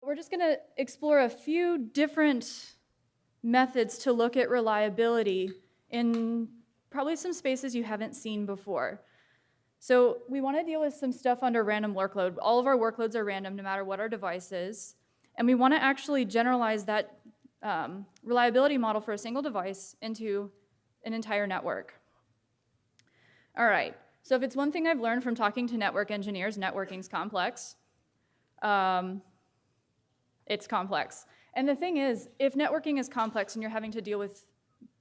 We're just going to explore a few different methods to look at reliability in probably some spaces you haven't seen before. So we want to deal with some stuff under random workload. All of our workloads are random no matter what our device is. And we want to actually generalize that reliability model for a single device into an entire network. All right, so if it's one thing I've learned from talking to network engineers, networking's complex. It's complex. And the thing is, if networking is complex and you're having to deal with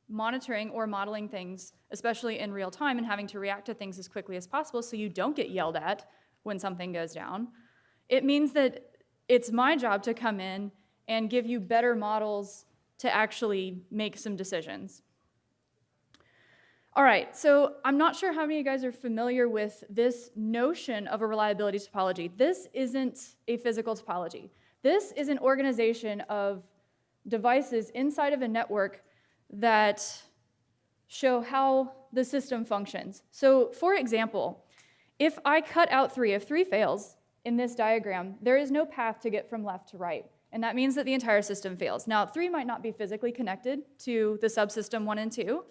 monitoring or modeling things, especially in real time, and having to react to things as quickly as possible so you don't get yelled at when something goes down, it means that it's my job to come in and give you better models to actually make some decisions. All right, so I'm not sure how many of you guys are familiar with this notion of a reliability topology. This isn't a physical topology. This is an organization of devices inside of a network that show how the system functions. So for example, if I cut out 3, if 3 fails in this diagram, there is no path to get from left to right. And that means that the entire system fails. Now, 3 might not be physically connected to the subsystem 1 and 2,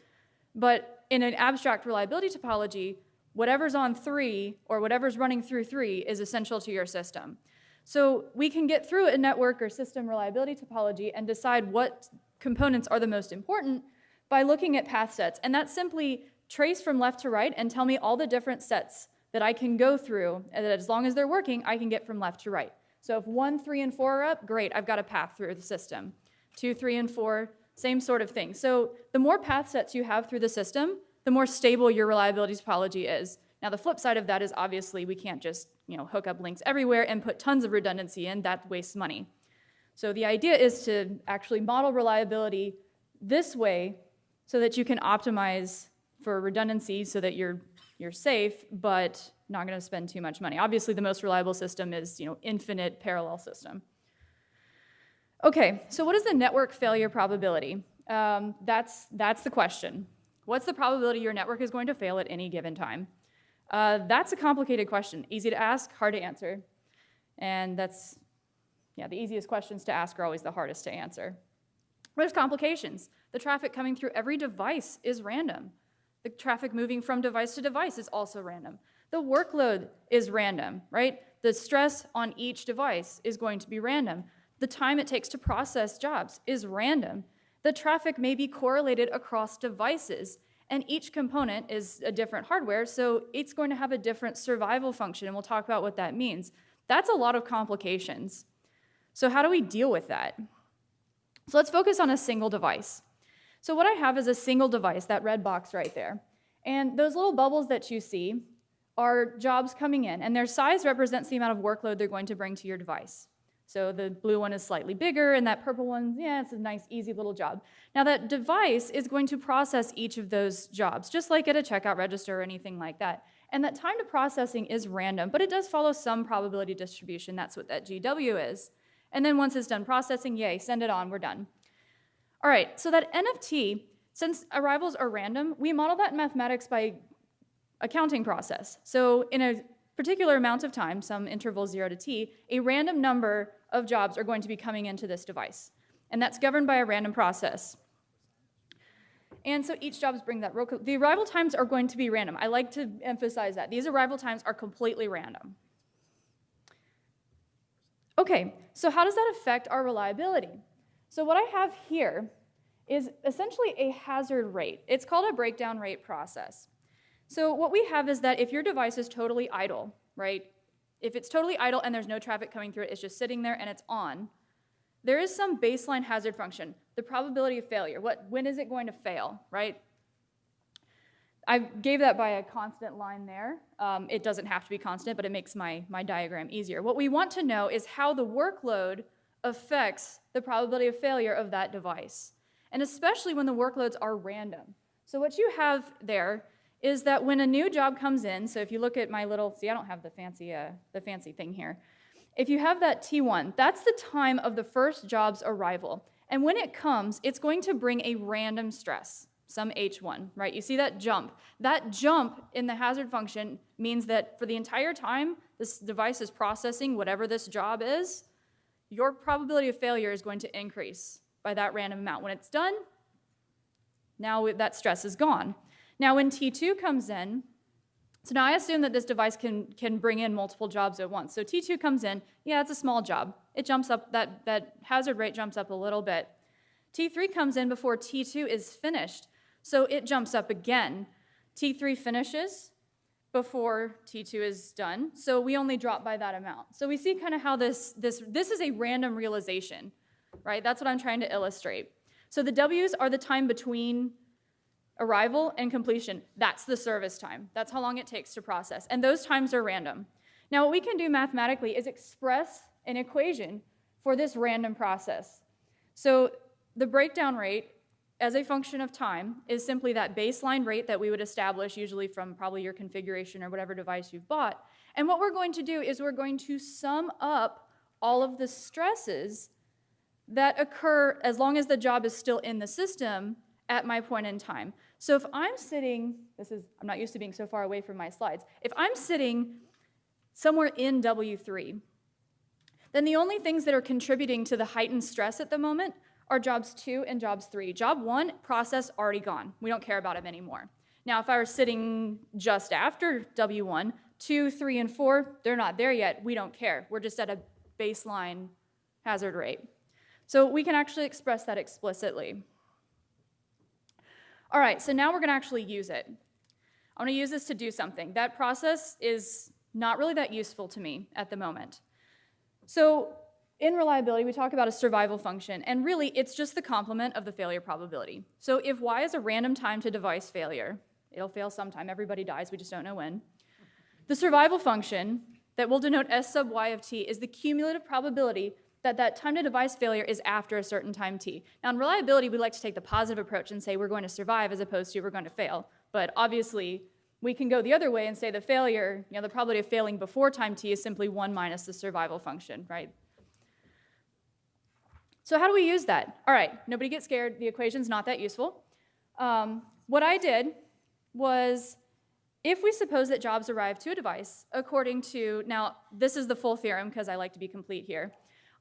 but in an abstract reliability topology, whatever's on 3 or whatever's running through 3 is essential to your system. So we can get through a network or system reliability topology and decide what components are the most important by looking at path sets. And that's simply trace from left to right and tell me all the different sets that I can go through, and that as long as they're working, I can get from left to right. So if 1, 3, and 4 are up, great, I've got a path through the system. 2, 3, and 4, same sort of thing. So the more path sets you have through the system, the more stable your reliability topology is. Now the flip side of that is obviously we can't just hook up links everywhere and put tons of redundancy in. That wastes money. So the idea is to actually model reliability this way so that you can optimize for redundancy so that you're safe, but not going to spend too much money. Obviously the most reliable system is infinite parallel system. Okay, so what is the network failure probability? That's the question. What's the probability your network is going to fail at any given time? That's a complicated question. Easy to ask, hard to answer. And that's, the easiest questions to ask are always the hardest to answer. There's complications. The traffic coming through every device is random. The traffic moving from device to device is also random. The workload is random, right? The stress on each device is going to be random. The time it takes to process jobs is random. The traffic may be correlated across devices, and each component is a different hardware, so it's going to have a different survival function, and we'll talk about what that means. That's a lot of complications. So how do we deal with that? So let's focus on a single device. So what I have is a single device, that red box right there. And those little bubbles that you see are jobs coming in, and their size represents the amount of workload they're going to bring to your device. So the blue one is slightly bigger, and that purple one, it's a nice, easy little job. Now that device is going to process each of those jobs, just like at a checkout register or anything like that. And that time to processing is random, but it does follow some probability distribution. That's what that GW is. And then once it's done processing, yay, send it on, we're done. All right, so that NFT, since arrivals are random, we model that in mathematics by a counting process. So in a particular amount of time, some interval 0 to t, a random number of jobs are going to be coming into this device. And that's governed by a random process. And so each jobs bring that. The arrival times are going to be random. I like to emphasize that. These arrival times are completely random. Okay, so how does that affect our reliability? So what I have here is essentially a hazard rate. It's called a breakdown rate process. So what we have is that if your device is totally idle, right? If it's totally idle and there's no traffic coming through it, it's just sitting there and it's on, there is some baseline hazard function, the probability of failure. When is it going to fail, right? I gave that by a constant line there. It doesn't have to be constant, but it makes my diagram easier. What we want to know is how the workload affects the probability of failure of that device, and especially when the workloads are random. So what you have there is that when a new job comes in, so if you look at my little, see I don't have the fancy thing here. If you have that T1, that's the time of the first job's arrival. And when it comes, it's going to bring a random stress, some H1, right? You see that jump. That jump in the hazard function means that for the entire time this device is processing whatever this job is, your probability of failure is going to increase by that random amount. When it's done, now that stress is gone. Now when T2 comes in, so now I assume that this device can bring in multiple jobs at once. So T2 comes in, yeah, it's a small job. It jumps up, that hazard rate jumps up a little bit. T3 comes in before T2 is finished, so it jumps up again. T3 finishes before T2 is done, so we only drop by that amount. So we see kind of how this is a random realization, right? That's what I'm trying to illustrate. So the W's are the time between arrival and completion. That's the service time. That's how long it takes to process, and those times are random. Now what we can do mathematically is express an equation for this random process. So the breakdown rate as a function of time is simply that baseline rate that we would establish usually from probably your configuration or whatever device you've bought. And what we're going to do is we're going to sum up all of the stresses that occur as long as the job is still in the system at my point in time. So if I'm sitting, I'm not used to being so far away from my slides. If I'm sitting somewhere in W3, then the only things that are contributing to the heightened stress at the moment are jobs 2 and jobs 3. Job 1, process already gone. We don't care about it anymore. Now, if I were sitting just after W1, 2, 3, and 4, they're not there yet. We don't care. We're just at a baseline hazard rate. So we can actually express that explicitly. All right, so now we're going to actually use it. I want to use this to do something. That process is not really that useful to me at the moment. So in reliability, we talk about a survival function, and really it's just the complement of the failure probability. So if y is a random time to device failure, it'll fail sometime, everybody dies, we just don't know when. The survival function that will denote S sub y of t is the cumulative probability that that time to device failure is after a certain time t. Now in reliability, we like to take the positive approach and say we're going to survive as opposed to we're going to fail. But obviously, we can go the other way and say the failure, the probability of failing before time t is simply 1 minus the survival function, right? So how do we use that? All right, nobody get scared. The equation's not that useful. What I did was, if we suppose that jobs arrive to a device according to, now this is the full theorem because I like to be complete here.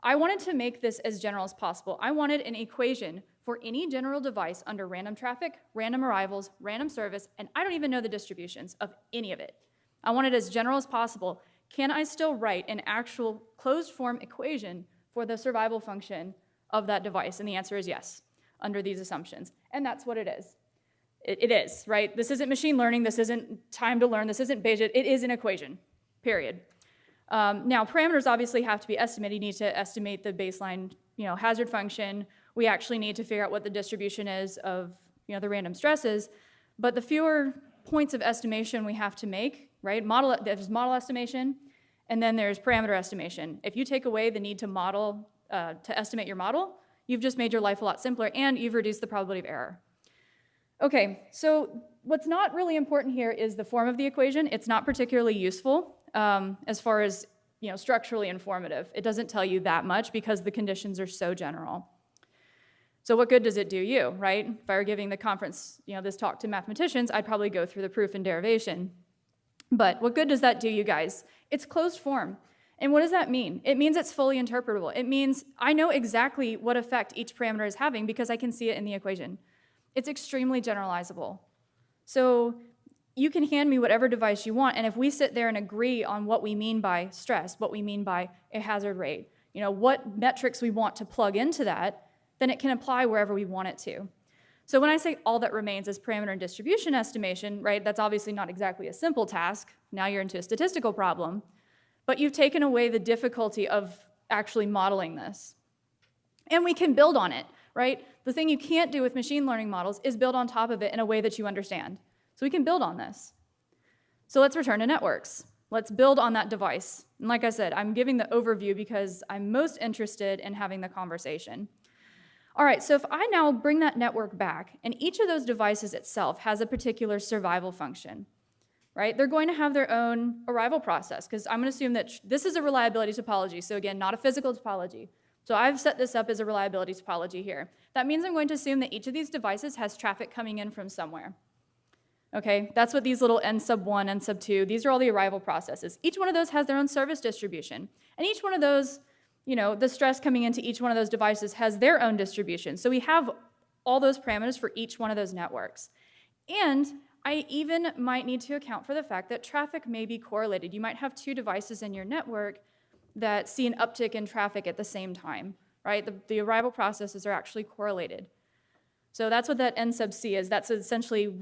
I wanted to make this as general as possible. I wanted an equation for any general device under random traffic, random arrivals, random service, and I don't even know the distributions of any of it. I want it as general as possible. Can I still write an actual closed form equation for the survival function of that device? And the answer is yes, under these assumptions. And that's what it is. It is, right? This isn't machine learning. This isn't time to learn. This isn't Bayesian. It is an equation, period. Now, parameters obviously have to be estimated. You need to estimate the baseline, hazard function. We actually need to figure out what the distribution is of, the random stresses. But the fewer points of estimation we have to make, right? There's model estimation, and then there's parameter estimation. If you take away the need to model, to estimate your model, you've just made your life a lot simpler, and you've reduced the probability of error. Okay, so what's not really important here is the form of the equation. It's not particularly useful as far as structurally informative. It doesn't tell you that much because the conditions are so general. So what good does it do you, right? If I were giving the conference, this talk to mathematicians, I'd probably go through the proof and derivation. But what good does that do you guys? It's closed form. And what does that mean? It means it's fully interpretable. It means I know exactly what effect each parameter is having because I can see it in the equation. It's extremely generalizable. So you can hand me whatever device you want, and if we sit there and agree on what we mean by stress, what we mean by a hazard rate, what metrics we want to plug into that, then it can apply wherever we want it to. So when I say all that remains is parameter and distribution estimation, right, that's obviously not exactly a simple task. Now you're into a statistical problem, but you've taken away the difficulty of actually modeling this. And we can build on it, right? The thing you can't do with machine learning models is build on top of it in a way that you understand. So we can build on this. So let's return to networks. Let's build on that device. And like I said, I'm giving the overview because I'm most interested in having the conversation. All right, so if I now bring that network back, and each of those devices itself has a particular survival function, right? They're going to have their own arrival process, because I'm going to assume that this is a reliability topology, so again, not a physical topology. So I've set this up as a reliability topology here. That means I'm going to assume that each of these devices has traffic coming in from somewhere. Okay, that's what these little n sub 1, n sub 2, these are all the arrival processes. Each one of those has their own service distribution. And each one of those the stress coming into each one of those devices has their own distribution. So we have all those parameters for each one of those networks. And I even might need to account for the fact that traffic may be correlated. You might have two devices in your network that see an uptick in traffic at the same time, right? The arrival processes are actually correlated. So that's what that N sub C is. That's essentially,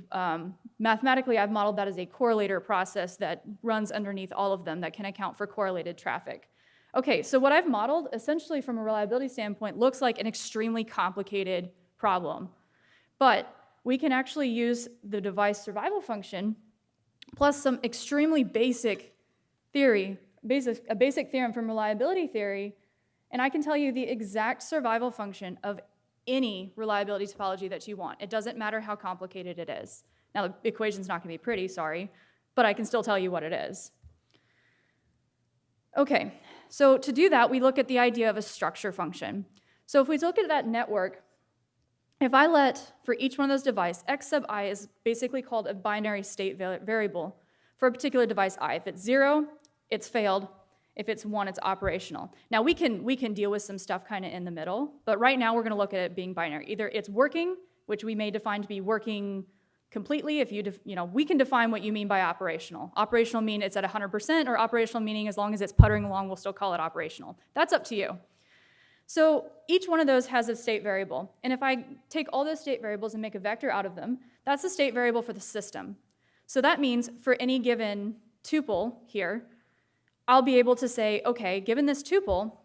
mathematically, I've modeled that as a correlator process that runs underneath all of them that can account for correlated traffic. Okay, so what I've modeled, essentially from a reliability standpoint, looks like an extremely complicated problem. But we can actually use the device survival function plus some extremely basic theory, a basic theorem from reliability theory, and I can tell you the exact survival function of any reliability topology that you want. It doesn't matter how complicated it is. Now, the equation's not going to be pretty, sorry, but I can still tell you what it is. Okay, so to do that, we look at the idea of a structure function. So if we look at that network, if I let, for each one of those devices, x sub I is basically called a binary state variable for a particular device I. If it's 0, it's failed. If it's 1, it's operational. Now, we can deal with some stuff kind of in the middle, but right now we're going to look at it being binary. Either it's working, which we may define to be working completely. If we can define what you mean by operational. Operational mean it's at 100%, or operational meaning as long as it's puttering along, we'll still call it operational. That's up to you. So each one of those has a state variable, and if I take all those state variables and make a vector out of them, that's the state variable for the system. So that means for any given tuple here, I'll be able to say, okay, given this tuple,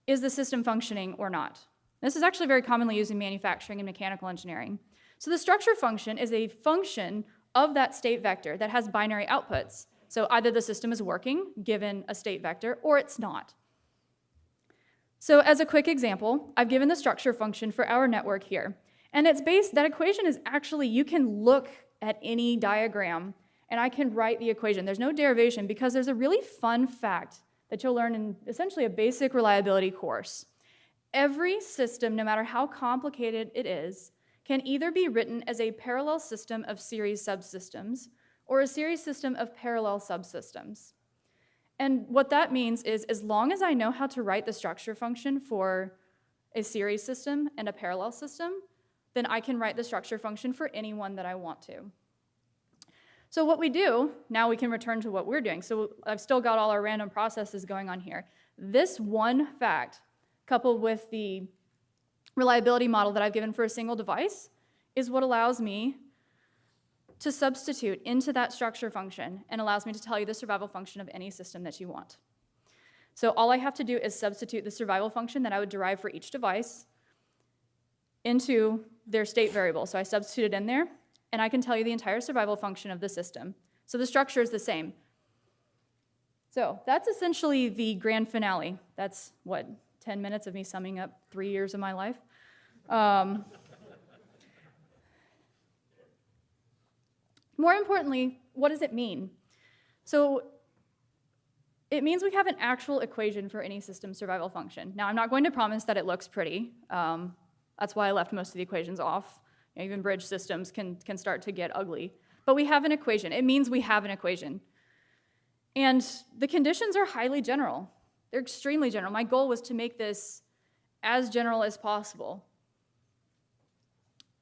is the system functioning or not? This is actually very commonly used in manufacturing and mechanical engineering. So the structure function is a function of that state vector that has binary outputs. So either the system is working, given a state vector, or it's not. So as a quick example, I've given the structure function for our network here. And that equation is actually, you can look at any diagram and I can write the equation. There's no derivation because there's a really fun fact that you'll learn in essentially a basic reliability course. Every system, no matter how complicated it is, can either be written as a parallel system of series subsystems or a series system of parallel subsystems. And what that means is, as long as I know how to write the structure function for a series system and a parallel system, then I can write the structure function for any one that I want to. So what we do, now we can return to what we're doing. So I've still got all our random processes going on here. This one fact, coupled with the reliability model that I've given for a single device, is what allows me to substitute into that structure function and allows me to tell you the survival function of any system that you want. So all I have to do is substitute the survival function that I would derive for each device into their state variable. So I substitute it in there, and I can tell you the entire survival function of the system. So the structure is the same. So that's essentially the grand finale. That's, 10 minutes of me summing up 3 years of my life. More importantly, what does it mean? So it means we have an actual equation for any system survival function. Now, I'm not going to promise that it looks pretty. That's why I left most of the equations off. Even bridge systems can start to get ugly. But we have an equation. It means we have an equation. And the conditions are highly general. They're extremely general. My goal was to make this as general as possible.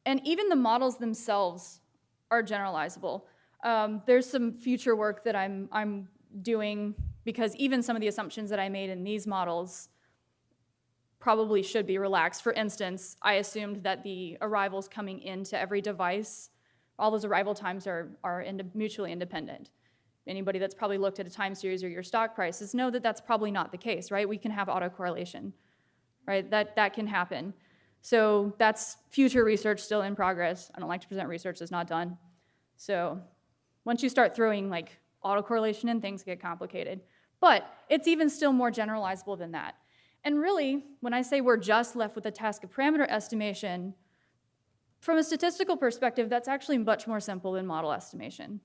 And even the models themselves are generalizable. There's some future work that I'm doing because even some of the assumptions that I made in these models probably should be relaxed. For instance, I assumed that the arrivals coming into every device, all those arrival times are mutually independent. Anybody that's probably looked at a time series or your stock prices know that that's probably not the case, right? We can have autocorrelation, right? That can happen. So that's future research still in progress. I don't like to present research that's not done. So once you start throwing like autocorrelation in, things get complicated. But it's even still more generalizable than that. And really, when I say we're just left with the task of parameter estimation, from a statistical perspective, that's actually much more simple than model estimation.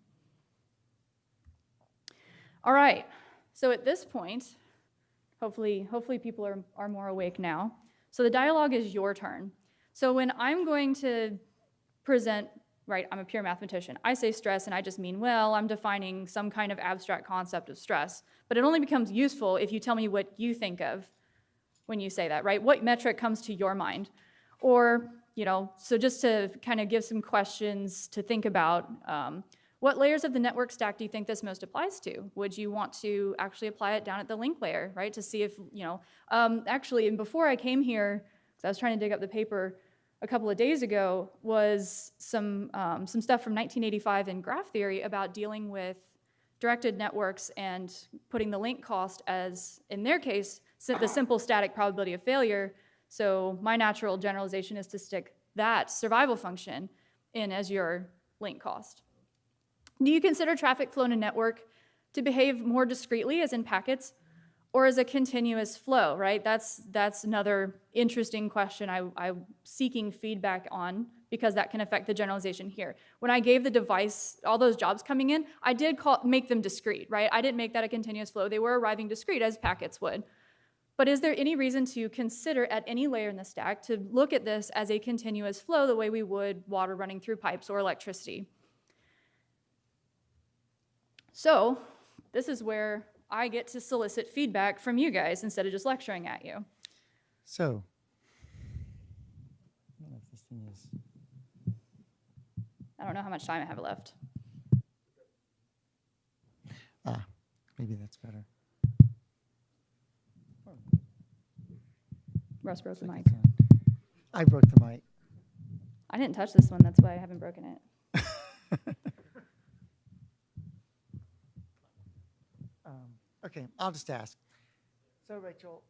All right, so at this point, hopefully people are more awake now. So the dialogue is your turn. So when I'm going to present, right, I'm a pure mathematician, I say stress and I just mean, well, I'm defining some kind of abstract concept of stress, but it only becomes useful if you tell me what you think of when you say that, right? What metric comes to your mind? Or, so just to kind of give some questions to think about, what layers of the network stack do you think this most applies to? Would you want to actually apply it down at the link layer, right? To see if, actually, and before I came here, because I was trying to dig up the paper a couple of days ago, was some stuff from 1985 in graph theory about dealing with directed networks and putting the link cost as, in their case, the simple static probability of failure. So my natural generalization is to stick that survival function in as your link cost. Do you consider traffic flow in a network to behave more discretely, as in packets, or as a continuous flow, right? That's another interesting question I'm seeking feedback on, because that can affect the generalization here. When I gave the device all those jobs coming in, I did make them discrete, right? I didn't make that a continuous flow. They were arriving discrete, as packets would. But is there any reason to consider at any layer in the stack to look at this as a continuous flow the way we would water running through pipes or electricity? So this is where I get to solicit feedback from you guys instead of just lecturing at you. So, I don't know if this thing is. I don't know how much time I have left. Maybe that's better. Russ broke the mic. I broke the mic. I didn't touch this one, that's why I haven't broken it. Okay, I'll just ask. So, Rachel,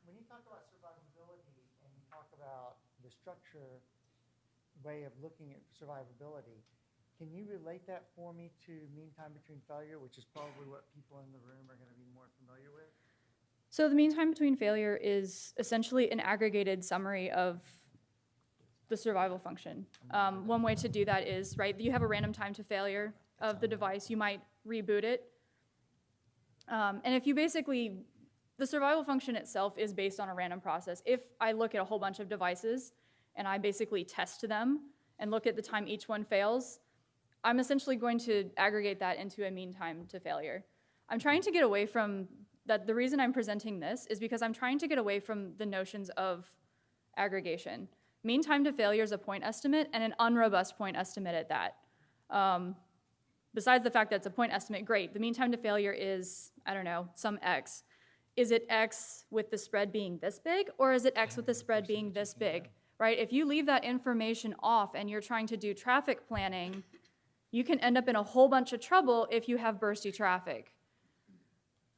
when you talk about survivability and you talk about the structure way of looking at survivability, can you relate that for me to mean time between failure, which is probably what people in the room are going to be more familiar with? So the mean time between failure is essentially an aggregated summary of the survival function. One way to do that is, right, you have a random time to failure of the device. You might reboot it. And if you basically, the survival function itself is based on a random process. If I look at a whole bunch of devices and I basically test them and look at the time each one fails, I'm essentially going to aggregate that into a mean time to failure. I'm trying to get away from that. The reason I'm presenting this is because I'm trying to get away from the notions of aggregation. Mean time to failure is a point estimate, and an unrobust point estimate at that. Besides the fact that it's a point estimate, great. The mean time to failure is, I don't know, some x. Is it x with the spread being this big, or is it x with the spread being this big, right? If you leave that information off and you're trying to do traffic planning, you can end up in a whole bunch of trouble if you have bursty traffic.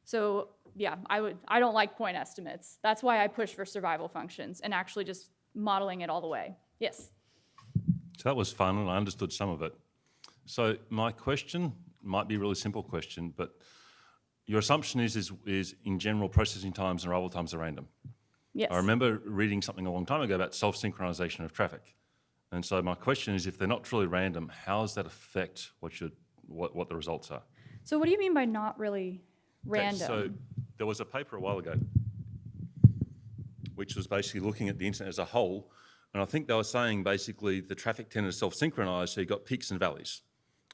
So yeah, I don't like point estimates. That's why I push for survival functions and actually just modeling it all the way. Yes? So that was fun, and I understood some of it. So my question might be a really simple question, but your assumption is in general processing times and arrival times are random. Yes. I remember reading something a long time ago about self-synchronization of traffic. And so my question is, if they're not truly random, how does that affect what the results are? So what do you mean by not really random? Okay, so there was a paper a while ago which was basically looking at the internet as a whole, and I think they were saying basically the traffic tended to self-synchronize, so you got peaks and valleys.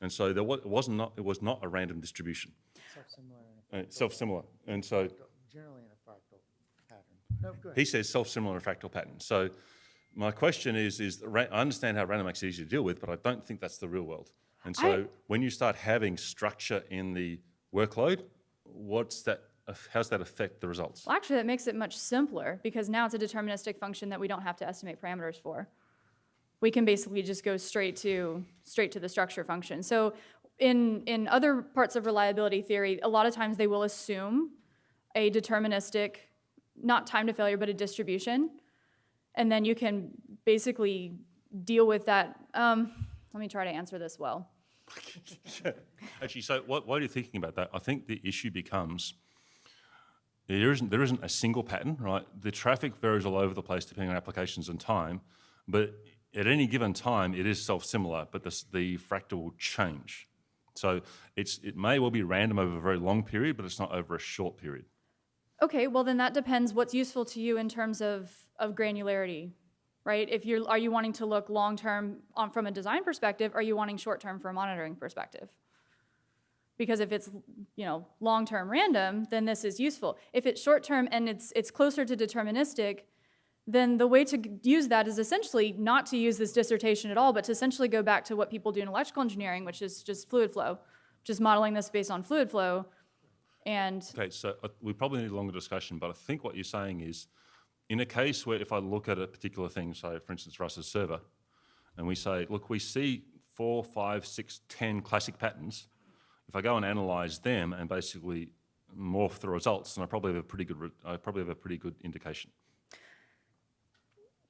And so it was not a random distribution. Self-similar. Self-similar. And so Generally in a fractal pattern. No, go ahead. he says self-similar in a fractal pattern. So my question is I understand how random makes it easy to deal with, but I don't think that's the real world. And so when you start having structure in the workload, how's that affect the results? Well, actually, that makes it much simpler, because now it's a deterministic function that we don't have to estimate parameters for. We can basically just go straight to the structure function. So in other parts of reliability theory, a lot of times they will assume a deterministic, not time to failure, but a distribution. And then you can basically deal with that. Let me try to answer this well. Actually, so what are you thinking about that? I think the issue becomes there isn't a single pattern, right? The traffic varies all over the place depending on applications and time, but at any given time it is self-similar, but the fractal will change. So it may well be random over a very long period, but it's not over a short period. Okay, well then that depends what's useful to you in terms of granularity, right? Are you wanting to look long-term from a design perspective, or are you wanting short-term from a monitoring perspective? Because if it's, long-term random, then this is useful. If it's short-term and it's closer to deterministic, then the way to use that is essentially not to use this dissertation at all, but to essentially go back to what people do in electrical engineering, which is just fluid flow, just modeling this based on fluid flow. And Okay, so we probably need a longer discussion, but I think what you're saying is, in a case where if I look at a particular thing, say, for instance, Russ's server, and we say, look, we see 4, 5, 6, 10 classic patterns. If I go and analyze them and basically morph the results, then I probably have a pretty good indication.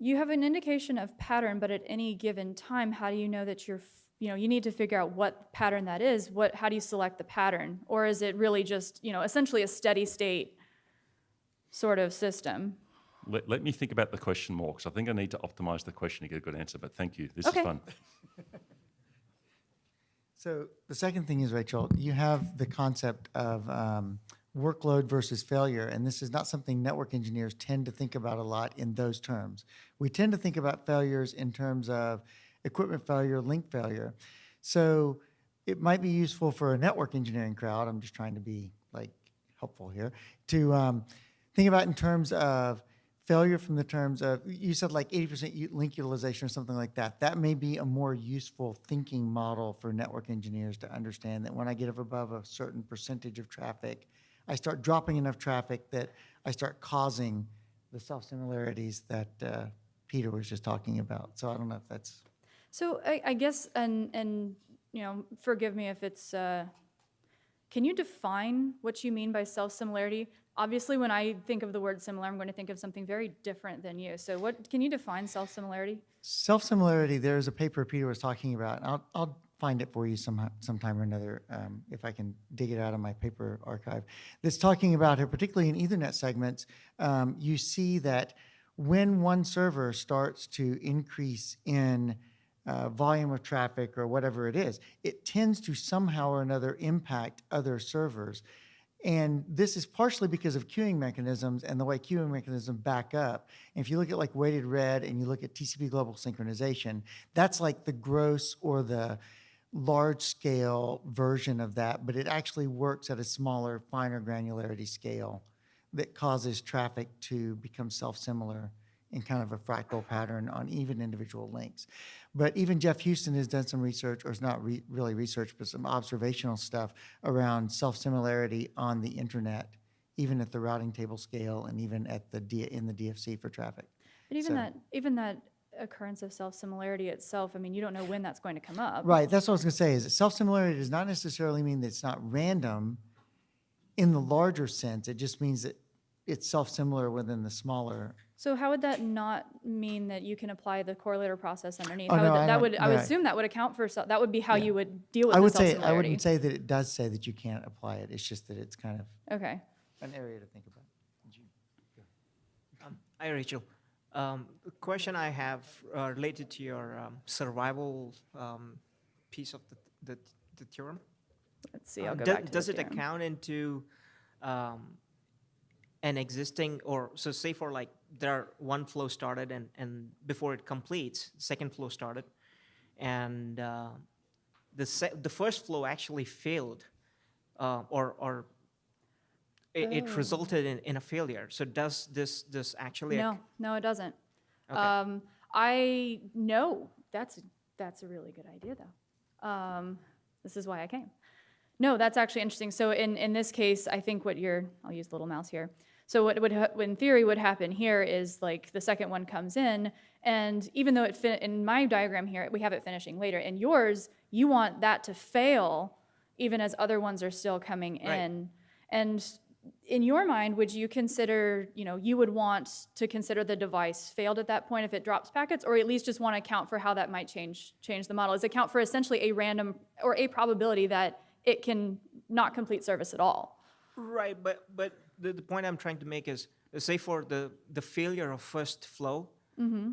you have an indication of pattern, but at any given time, how do you know that you need to figure out what pattern that is? How do you select the pattern? Or is it really just, essentially a steady state sort of system? Let me think about the question more, because I think I need to optimize the question to get a good answer, but thank you. This Okay. is fun. So the second thing is, Rachel, you have the concept of workload versus failure, and this is not something network engineers tend to think about a lot in those terms. We tend to think about failures in terms of equipment failure, link failure. So it might be useful for a network engineering crowd, I'm just trying to be helpful here, to think about in terms of failure from the terms of, you said 80% link utilization or something like that. That may be a more useful thinking model for network engineers to understand that when I get above a certain percentage of traffic, I start dropping enough traffic that I start causing the self-similarities that Peter was just talking about. So I don't know if that's... So I guess, and forgive me if it's, can you define what you mean by self-similarity? Obviously, when I think of the word similar, I'm going to think of something very different than you. So can you define self-similarity? Self-similarity, there's a paper Peter was talking about. And I'll find it for you sometime or another, if I can dig it out of my paper archive. That's talking about how, particularly in Ethernet segments, you see that when one server starts to increase in volume of traffic or whatever it is, it tends to somehow or another impact other servers. And this is partially because of queuing mechanisms and the way queuing mechanisms back up. And if you look at weighted red and you look at TCP global synchronization, that's the gross or the large scale version of that, but it actually works at a smaller, finer granularity scale that causes traffic to become self-similar in kind of a fractal pattern on even individual links. But even Jeff Houston has done some research, or it's not really research, but some observational stuff around self-similarity on the internet, even at the routing table scale and even at in the DFC for traffic. But even that occurrence of self-similarity itself, you don't know when that's going to come up. Right, that's what I was going to say, is that self-similarity does not necessarily mean that it's not random in the larger sense. It just means that it's self-similar within the smaller. So how would that not mean that you can apply the correlator process underneath? Oh, no, I would assume that would account for, that would be how you would deal with the self-similarity. I wouldn't say that it does say that you can't apply it. It's just that it's kind of Okay. an area to think about. Hi, Rachel. The question I have related to your survival piece of the theorem. Let's see, I'll go back to Does the it theorem. account into an existing, or so say for there one flow started and before it completes, second flow started, and the first flow actually failed, or it resulted in a failure. So does this actually? No, it doesn't. Okay. I know that's a really good idea though. This is why I came. No, that's actually interesting. So in this case, I think I'll use little mouse here. So what in theory would happen here is the second one comes in, and even though in my diagram here, we have it finishing later. In yours, you want that to fail even as other ones are still coming in. Right. And in your mind, would you consider, you would want to consider the device failed at that point if it drops packets, or at least just want to account for how that might change the model? Is account for essentially a random or a probability that it can not complete service at all? Right, but the point I'm trying to make is, say for the failure of first flow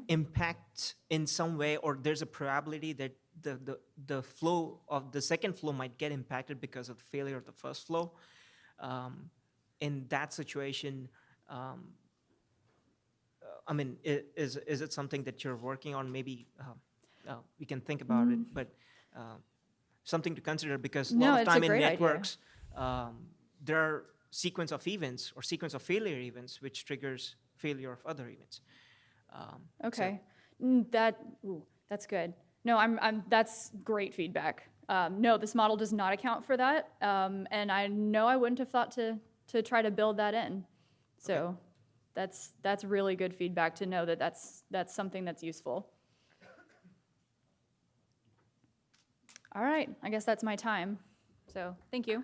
impacts in some way, or there's a probability that the flow of the second flow might get impacted because of the failure of the first flow. In that situation, is it something that you're working on? Maybe we can think about it, but something to consider because a No, lot of it's a time in great idea. networks, there are sequence of events or sequence of failure events which triggers failure of other events. Okay. That's good. No, that's great feedback. No, this model does not account for that. And I know I wouldn't have thought to try to build that in. So that's really good feedback to know that that's something that's useful. All right, I guess that's my time. So thank you.